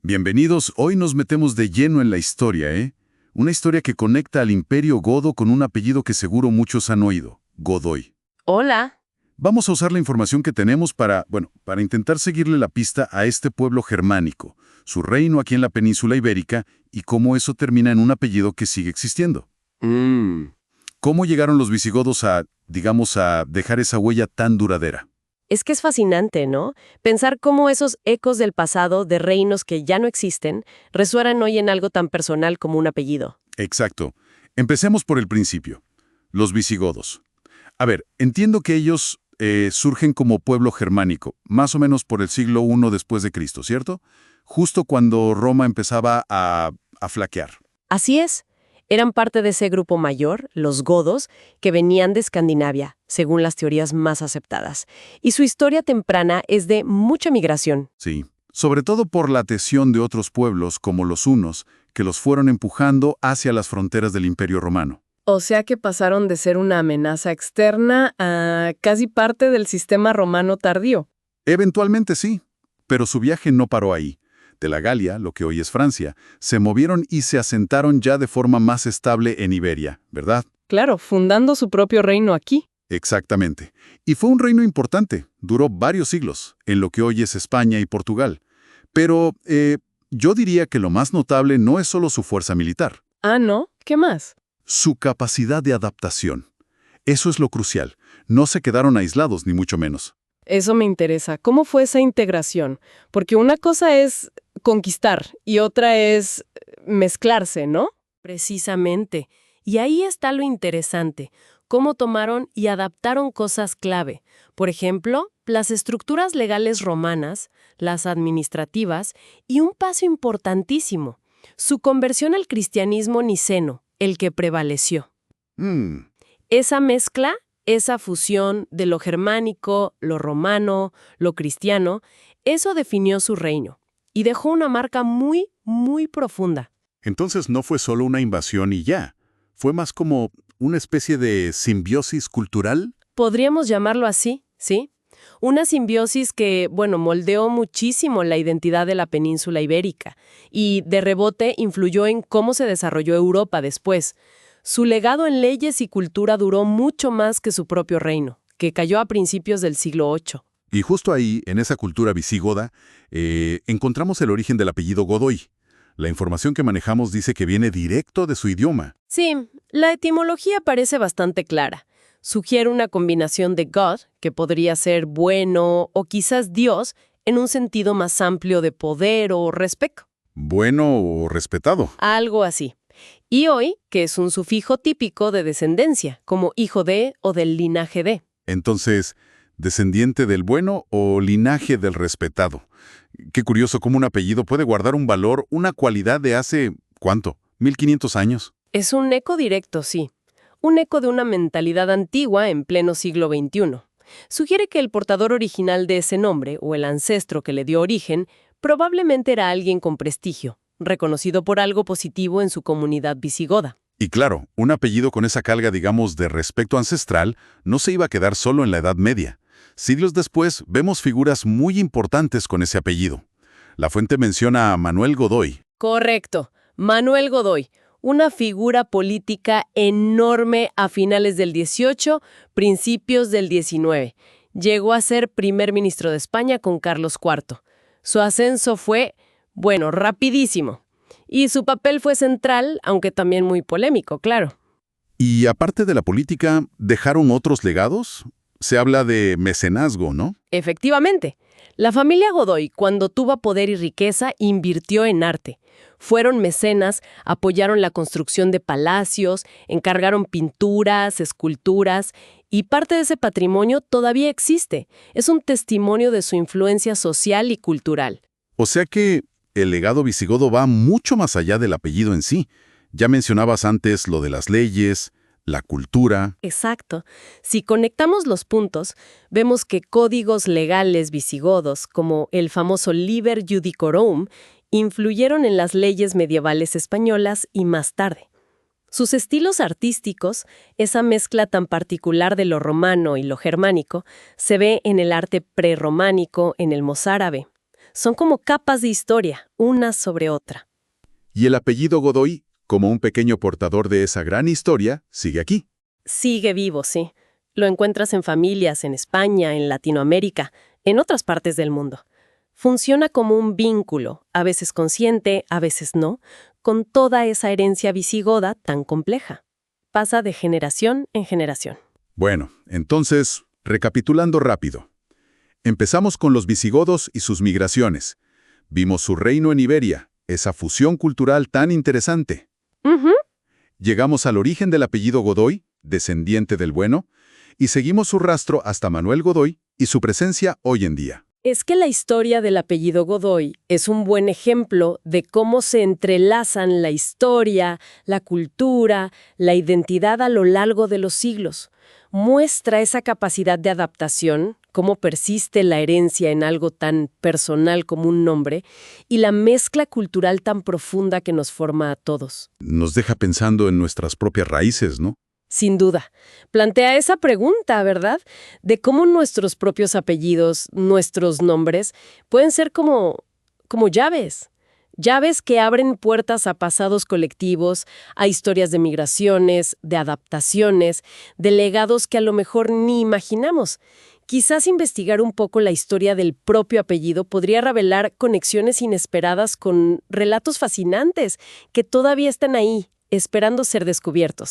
Bienvenidos, hoy nos metemos de lleno en la historia, ¿eh? Una historia que conecta al Imperio Godo con un apellido que seguro muchos han oído, Godoy. Hola. Vamos a usar la información que tenemos para intentar seguirle la pista a este pueblo germánico, su reino aquí en la península ibérica y cómo eso termina en un apellido que sigue existiendo. ¿Cómo llegaron los visigodos a dejar esa huella tan duradera? Es que es fascinante, ¿no? Pensar cómo esos ecos del pasado de reinos que ya no existen resuenan hoy en algo tan personal como un apellido. Exacto. Empecemos por el principio. Los visigodos. A ver, entiendo que ellos surgen como pueblo germánico, más o menos por el siglo I después de Cristo, ¿cierto? Justo cuando Roma empezaba a flaquear. Así es. Eran parte de ese grupo mayor, los godos, que venían de Escandinavia, según las teorías más aceptadas. Y su historia temprana es de mucha migración. Sí, sobre todo por la adhesión de otros pueblos como los hunos, que los fueron empujando hacia las fronteras del Imperio Romano. O sea que pasaron de ser una amenaza externa a casi parte del sistema romano tardío. Eventualmente sí, pero su viaje no paró ahí. De la Galia, lo que hoy es Francia, se movieron y se asentaron ya de forma más estable en Iberia, ¿verdad? Claro, fundando su propio reino aquí. Exactamente. Y fue un reino importante, duró varios siglos, en lo que hoy es España y Portugal. Pero yo diría que lo más notable no es solo su fuerza militar. Ah, ¿no? ¿Qué más? Su capacidad de adaptación. Eso es lo crucial. No se quedaron aislados, ni mucho menos. Eso me interesa. ¿Cómo fue esa integración? Porque una cosa es conquistar y otra es mezclarse, ¿no? Precisamente. Y ahí está lo interesante. Cómo tomaron y adaptaron cosas clave. Por ejemplo, las estructuras legales romanas, las administrativas y un paso importantísimo, su conversión al cristianismo niceno, el que prevaleció. Esa mezcla, esa fusión de lo germánico, lo romano, lo cristiano, eso definió su reino y dejó una marca muy, muy profunda. Entonces no fue solo una invasión y ya. Fue más como una especie de simbiosis cultural. Podríamos llamarlo así, ¿sí? Una simbiosis que, moldeó muchísimo la identidad de la península ibérica y, de rebote, influyó en cómo se desarrolló Europa después. Su legado en leyes y cultura duró mucho más que su propio reino, que cayó a principios del siglo VIII. Y justo ahí, en esa cultura visigoda, encontramos el origen del apellido Godoy. La información que manejamos dice que viene directo de su idioma. Sí, la etimología parece bastante clara. Sugiere una combinación de God, que podría ser bueno o quizás Dios, en un sentido más amplio de poder o respeto. Bueno o respetado. Algo así. Y hoy, que es un sufijo típico de descendencia, como hijo de o del linaje de. Entonces, ¿descendiente del bueno o linaje del respetado? Qué curioso cómo un apellido puede guardar un valor, una cualidad de hace, ¿cuánto? ¿1500 años? Es un eco directo, sí. Un eco de una mentalidad antigua en pleno siglo XXI. Sugiere que el portador original de ese nombre, o el ancestro que le dio origen, probablemente era alguien con prestigio, reconocido por algo positivo en su comunidad visigoda. Y claro, un apellido con esa carga, de respeto ancestral, no se iba a quedar solo en la Edad Media. Siglos después, vemos figuras muy importantes con ese apellido. La fuente menciona a Manuel Godoy. Correcto, Manuel Godoy, una figura política enorme a finales del XVIII, principios del XIX. Llegó a ser primer ministro de España con Carlos IV. Su ascenso fue, rapidísimo. Y su papel fue central, aunque también muy polémico, claro. Y aparte de la política, ¿dejaron otros legados? Se habla de mecenazgo, ¿no? Efectivamente. La familia Godoy, cuando tuvo poder y riqueza, invirtió en arte. Fueron mecenas, apoyaron la construcción de palacios, encargaron pinturas, esculturas, y parte de ese patrimonio todavía existe. Es un testimonio de su influencia social y cultural. O sea que el legado visigodo va mucho más allá del apellido en sí. Ya mencionabas antes lo de las leyes, la cultura. Exacto. Si conectamos los puntos, vemos que códigos legales visigodos, como el famoso Liber Judicorum, influyeron en las leyes medievales españolas y más tarde. Sus estilos artísticos, esa mezcla tan particular de lo romano y lo germánico, se ve en el arte prerrománico, en el mozárabe. Son como capas de historia, una sobre otra. Y el apellido Godoy, como un pequeño portador de esa gran historia, sigue aquí. Sigue vivo, sí. Lo encuentras en familias, en España, en Latinoamérica, en otras partes del mundo. Funciona como un vínculo, a veces consciente, a veces no, con toda esa herencia visigoda tan compleja. Pasa de generación en generación. Bueno, entonces, recapitulando rápido. Empezamos con los visigodos y sus migraciones. Vimos su reino en Iberia, esa fusión cultural tan interesante. Ujú. Llegamos al origen del apellido Godoy, descendiente del bueno, y seguimos su rastro hasta Manuel Godoy y su presencia hoy en día. Es que la historia del apellido Godoy es un buen ejemplo de cómo se entrelazan la historia, la cultura, la identidad a lo largo de los siglos. Muestra esa capacidad de adaptación, cómo persiste la herencia en algo tan personal como un nombre, y la mezcla cultural tan profunda que nos forma a todos. Nos deja pensando en nuestras propias raíces, ¿no? Sin duda. Plantea esa pregunta, ¿verdad? De cómo nuestros propios apellidos, nuestros nombres, pueden ser como llaves. Llaves que abren puertas a pasados colectivos, a historias de migraciones, de adaptaciones, de legados que a lo mejor ni imaginamos. Quizás investigar un poco la historia del propio apellido podría revelar conexiones inesperadas con relatos fascinantes que todavía están ahí, esperando ser descubiertos.